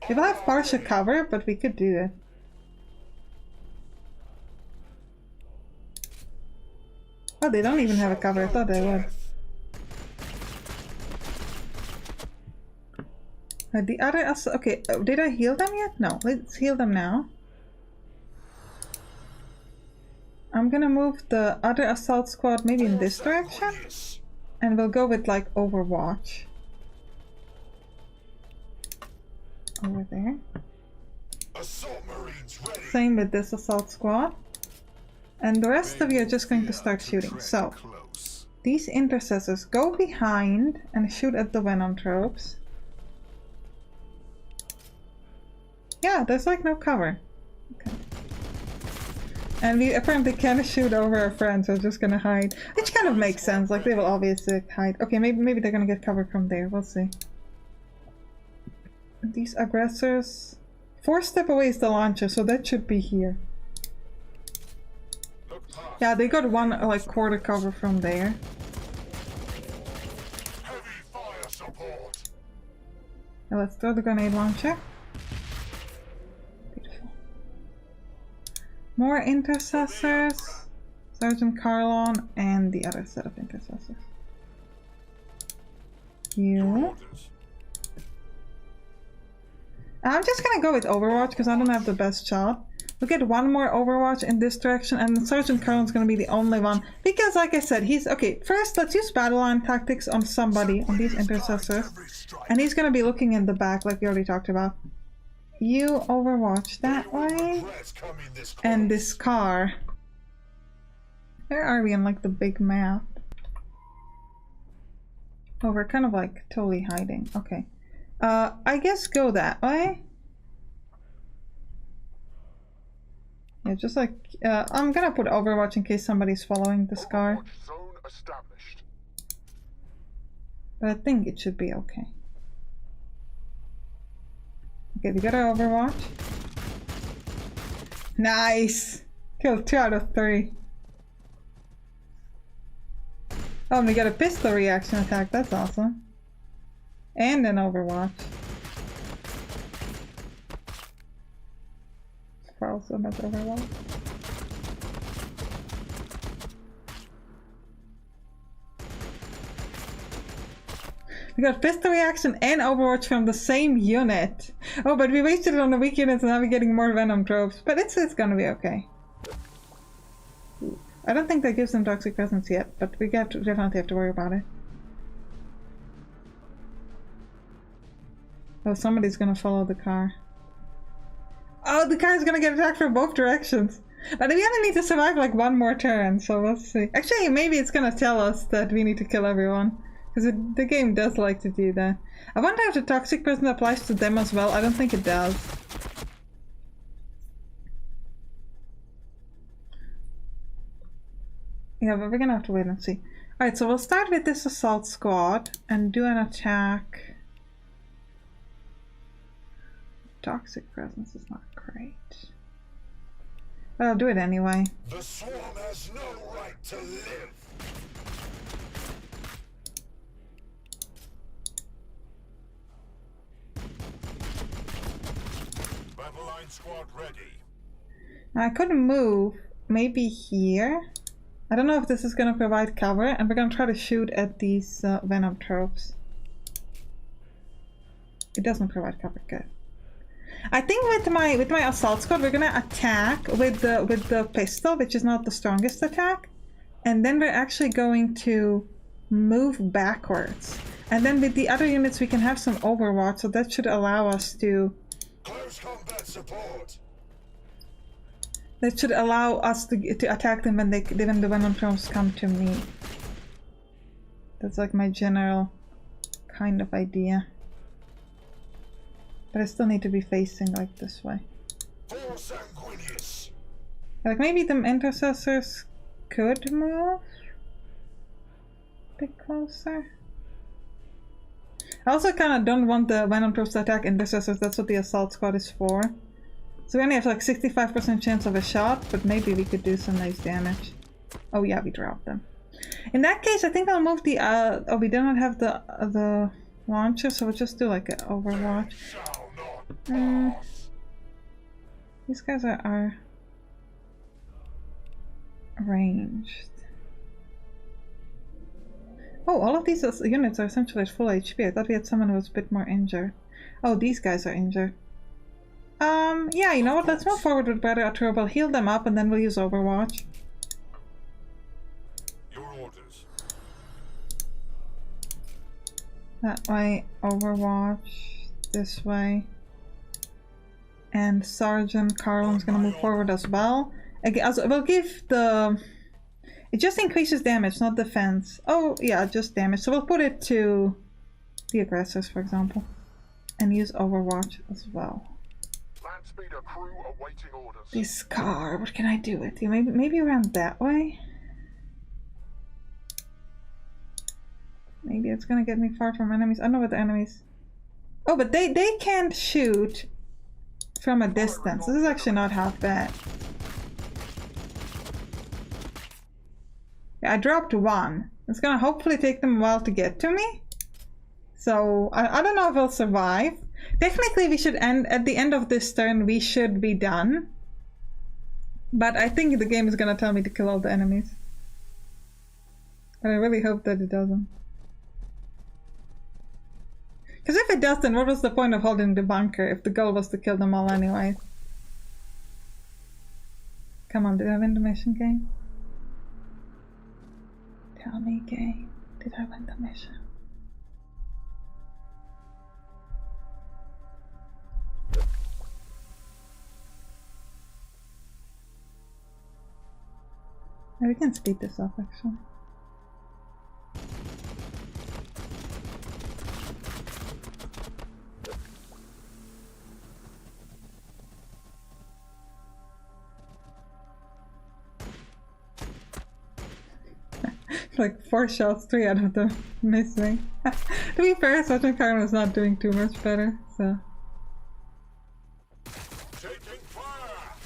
We will have partial cover, but we could do it. Oh, they don't even have a cover. I thought they would. The other... Okay, did I heal them yet? No, let's heal them now. I'm gonna move the other assault squad maybe in this direction. And we'll go with like Overwatch. Over there. Same with this assault squad. And the rest of you are just going to start shooting. So, these intercessors go behind and shoot at the Venom tropes. Yeah, there's like no cover. Okay. And we apparently can't shoot over our friends, so we're just gonna hide. Which kind of makes sense, like they will obviously hide. Okay, maybe they're gonna get cover from there, we'll see. These aggressors... 4 step away is the launcher, so that should be here. Yeah, they got one like quarter cover from there. Now let's throw the grenade launcher. Beautiful. More intercessors. Sergeant Carlon and the other set of intercessors. You. I'm just gonna go with Overwatch because I don't have the best shot. We'll get one more Overwatch in this direction, and Sergeant Carlon's gonna be the only one. Because like I said, he's... Okay, first let's use battle line tactics on somebody, on these intercessors. And he's gonna be looking in the back like we already talked about. You Overwatch that way. And this car. Where are we on like the big map? Oh, we're kind of like totally hiding. Okay. I guess go that way. Yeah, just like, I'm gonna put Overwatch in case somebody's following this car. But I think it should be okay. Okay, we got our Overwatch. Nice! Killed 2 out of 3. Oh, and we got a pistol reaction attack, that's awesome. And an Overwatch. Also not Overwatch. We got pistol reaction and Overwatch from the same unit. Oh, but we wasted it on the weak units and now we're getting more Venom tropes. But it's gonna be okay. I don't think that gives them toxic presence yet, but we definitely have to worry about it. Oh, somebody's gonna follow the car. Oh, the car's gonna get attacked from both directions. But we only need to survive like one more turn, so we'll see. Actually, maybe it's gonna tell us that we need to kill everyone. Because the game does like to do that. I wonder if the toxic presence applies to them as well. I don't think it does. Yeah, but we're gonna have to wait and see. Alright, so we'll start with this assault squad and do an attack. Toxic presence is not great. But I'll do it anyway. The swarm has no right to live. Battle line squad ready. Now, I could move maybe here. I don't know if this is going to provide cover, and we're going to try to shoot at these venom tropes. It doesn't provide cover, good. I think with my assault squad we're gonna attack with the pistol, which is not the strongest attack, and then we're actually going to move backwards. And then with the other units we can have some overwatch, so that should allow us to Close combat support. That should allow us to attack them when the venom tropes come to me. That's like my general kind of idea. But I still need to be facing like this way. For sanguinius. Like maybe the intercessors could move a bit closer. I also kind of don't want the venom tropes to attack intercessors. That's what the assault squad is for. So we only have like 65% chance of a shot, but maybe we could do some nice damage. Oh yeah, we dropped them. In that case, I think I'll move the oh, we do not have the launcher, so we'll just do like an overwatch. These guys are ranged. Oh, all of these units are essentially at full HP. I thought we had someone who was a bit more injured. Oh, these guys are injured. Yeah, you know what? Let's move forward with Better Arturo. We'll heal them up and then we'll use Overwatch. Your orders. That way, Overwatch. This way. And Sergeant Carlin's gonna move forward as well. Again, we'll give the... It just increases damage, not defense. Oh, yeah, just damage. So we'll put it to the aggressors, for example. And use Overwatch as well. Land speeder crew awaiting orders. This car, what can I do with you? Maybe around that way? Maybe it's gonna get me far from enemies. I don't know what the enemies... Oh, but they can't shoot from a distance. This is actually not half bad. Yeah, I dropped one. It's gonna hopefully take them a while to get to me. So, I don't know if I'll survive. Technically, we should end at the end of this turn. We should be done. But I think the game is gonna tell me to kill all the enemies. But I really hope that it doesn't. Because if it does, then what was the point of holding the bunker if the goal was to kill them all anyway? Come on, did I win the mission, game? Tell me, game, did I win the mission? We can speed this up, actually. Like 4 shots, 3 out of them missing. To be fair, Sergeant Carmen is not doing too much better, so. Taking fire.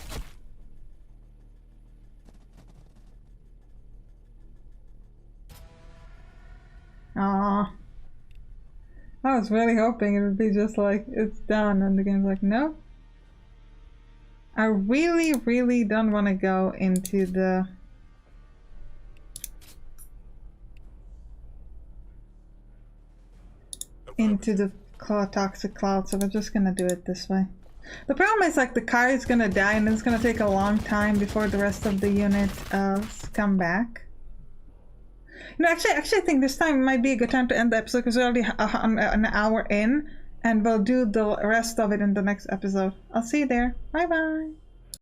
Aww. I was really hoping it would be just like, it's done, and the game's like, no. I really, really don't want to go into the... toxic cloud, so we're just gonna do it this way. The problem is like the car is gonna die and it's gonna take a long time before the rest of the unit come back. No, actually I think this time might be a good time to end the episode because we're already an hour in, and we'll do the rest of it in the next episode. I'll see you there. Bye bye.